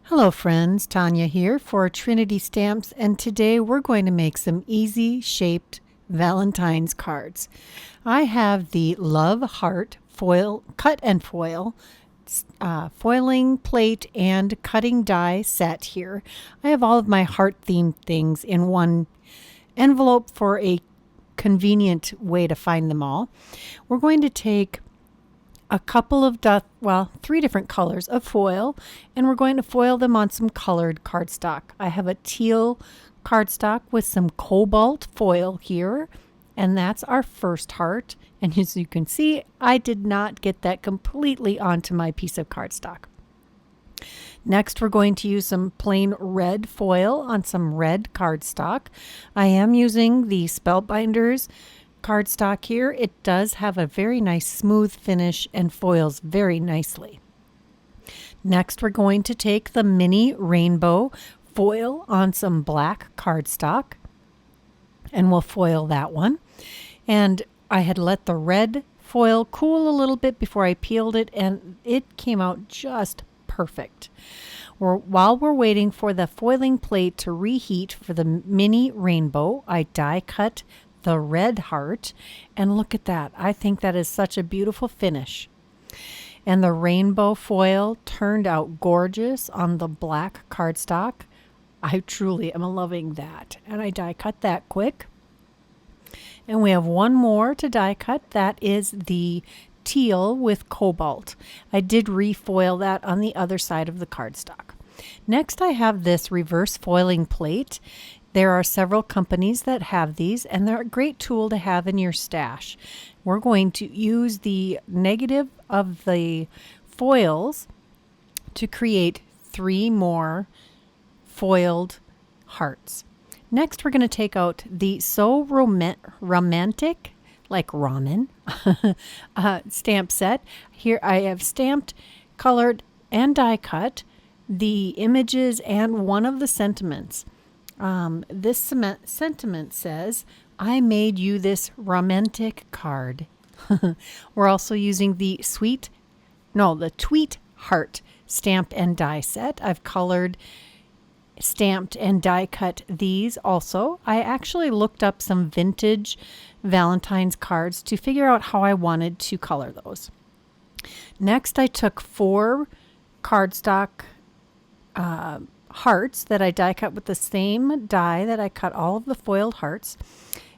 Hello friends, Tanya here for Trinity Stamps, and today we're going to make some easy shaped Valentine's cards. I have the Love Heart foil, cut and foil, foiling plate and cutting die set here. I have all of my heart themed things in one envelope for a convenient way to find them all. We're going to take a couple of, three different colors of foil, and we're going to foil them on some colored cardstock. I have a teal cardstock with some cobalt foil here, and that's our first heart. And as you can see, I did not get that completely onto my piece of cardstock. Next, we're going to use some plain red foil on some red cardstock. I am using the Spellbinders cardstock here. It does have a very nice smooth finish and foils very nicely. Next, we're going to take the mini rainbow foil on some black cardstock, and we'll foil that one. And I had let the red foil cool a little bit before I peeled it, and it came out just perfect. While we're waiting for the foiling plate to reheat for the mini rainbow, I die cut the red heart, and look at that. I think that is such a beautiful finish. And the rainbow foil turned out gorgeous on the black cardstock. I truly am loving that, and I die cut that quick. And we have one more to die cut. That is the teal with cobalt. I did refoil that on the other side of the cardstock. Next, I have this reverse foiling plate. There are several companies that have these, and they're a great tool to have in your stash. We're going to use the negative of the foils to create 3 more foiled hearts. Next, we're going to take out the RAMENtic, like ramen, stamp set. Here I have stamped, colored, and die cut the images and one of the sentiments. This sentiment says, "I made you this RAMENtic card." We're also using the Tweet Heart stamped and die set. I've colored, stamped, and die cut these also. I actually looked up some vintage Valentine's cards to figure out how I wanted to color those. Next, I took 4 cardstock hearts that I die cut with the same die that I cut all of the foiled hearts.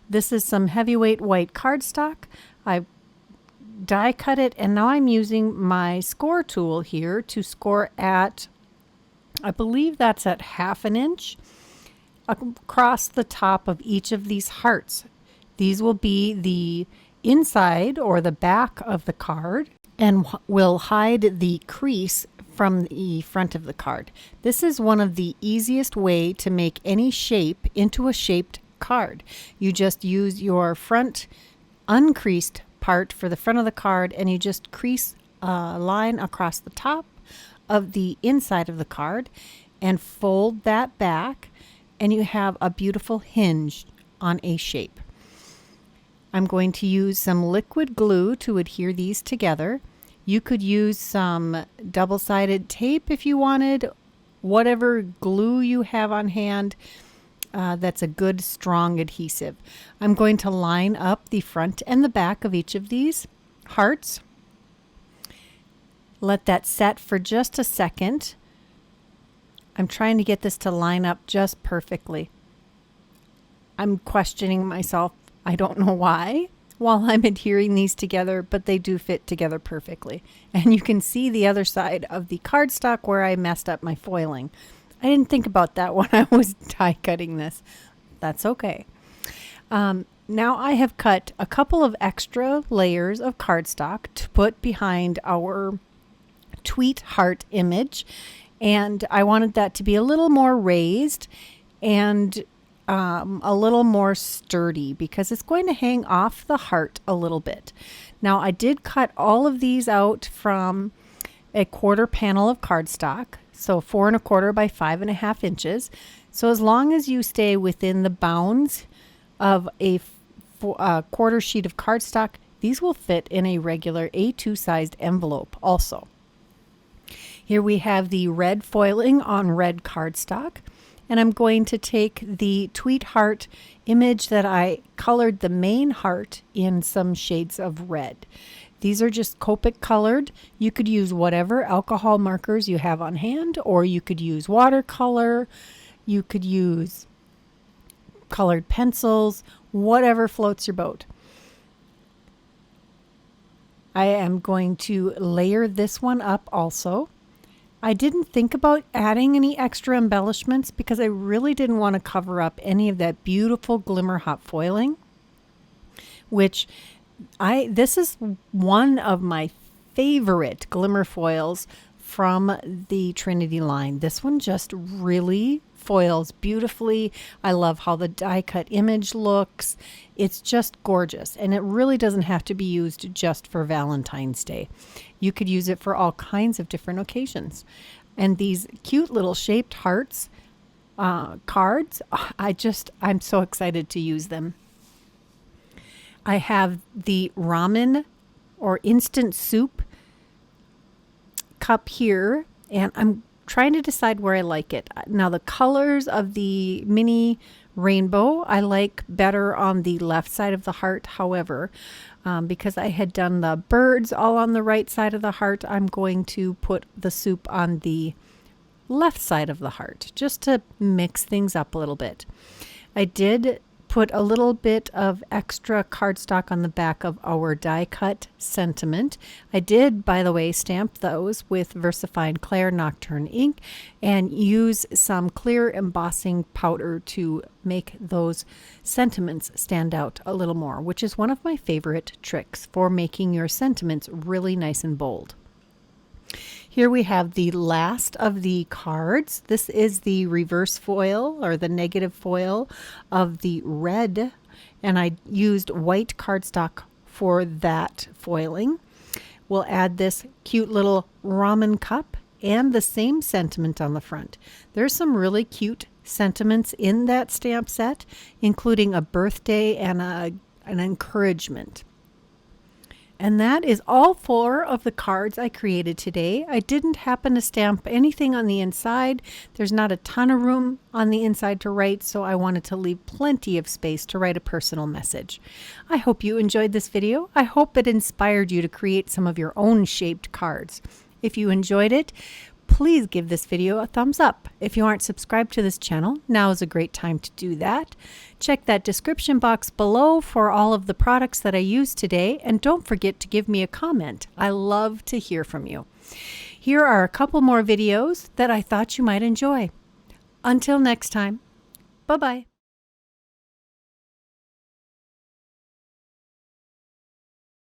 This is some heavyweight white cardstock. I die cut it, and now I'm using my score tool here to score at, I believe that's at 1/2 inch across the top of each of these hearts. These will be the inside or the back of the card and will hide the crease from the front of the card. This is one of the easiest way to make any shape into a shaped card. You just use your front uncreased part for the front of the card, and you just crease a line across the top of the inside of the card and fold that back, and you have a beautiful hinge on a shape. I'm going to use some liquid glue to adhere these together. You could use some double-sided tape if you wanted, whatever glue you have on hand. That's a good, strong adhesive. I'm going to line up the front and the back of each of these hearts. Let that set for just a second. I'm trying to get this to line up just perfectly. I'm questioning myself. I don't know why while I'm adhering these together, but they do fit together perfectly. And you can see the other side of the cardstock where I messed up my foiling. I didn't think about that when I was die cutting this. That's okay. Now I have cut a couple of extra layers of cardstock to put behind our Tweet Heart image, and I wanted that to be a little more raised and a little more sturdy because it's going to hang off the heart a little bit. Now I did cut all of these out from a 1/4 panel of cardstock, so 4 1/4 by 5 1/2 inches. So as long as you stay within the bounds of a 1/4 sheet of cardstock, these will fit in a regular A2 sized envelope also. Here we have the red foiling on red cardstock, and I'm going to take the Tweet Heart image that I colored the main heart in some shades of red. These are just Copic colored. You could use whatever alcohol markers you have on hand, or you could use watercolor, you could use colored pencils, whatever floats your boat. I am going to layer this one up also. I didn't think about adding any extra embellishments because I really didn't want to cover up any of that beautiful Glimmer hot foiling, which this is one of my favorite Glimmer foils from the Trinity line. This one just really foils beautifully. I love how the die cut image looks. It's just gorgeous, and it really doesn't have to be used just for Valentine's Day. You could use it for all kinds of different occasions. And these cute little shaped hearts cards, I'm so excited to use them. I have the ramen or instant soup cup here, and I'm trying to decide where I like it. Now, the colors of the mini rainbow I like better on the left side of the heart. However, because I had done the birds all on the right side of the heart, I'm going to put the soup on the left side of the heart just to mix things up a little bit. I did put a little bit of extra cardstock on the back of our die cut sentiment. I did, by the way, stamp those with VersaFine Clair Nocturne ink and use some clear embossing powder to make those sentiments stand out a little more, which is one of my favorite tricks for making your sentiments really nice and bold. Here we have the last of the cards. This is the reverse foil or the negative foil of the red, and I used white cardstock for that foiling. We'll add this cute little ramen cup and the same sentiment on the front. There's some really cute sentiments in that stamp set, including a birthday and an encouragement. And that is all 4 of the cards I created today. I didn't happen to stamp anything on the inside. There's not a ton of room on the inside to write, so I wanted to leave plenty of space to write a personal message. I hope you enjoyed this video. I hope it inspired you to create some of your own shaped cards. If you enjoyed it, please give this video a thumbs up. If you aren't subscribed to this channel, now is a great time to do that. Check that description box below for all of the products that I used today, and don't forget to give me a comment. I love to hear from you. Here are a couple more videos that I thought you might enjoy. Until next time, bye-bye.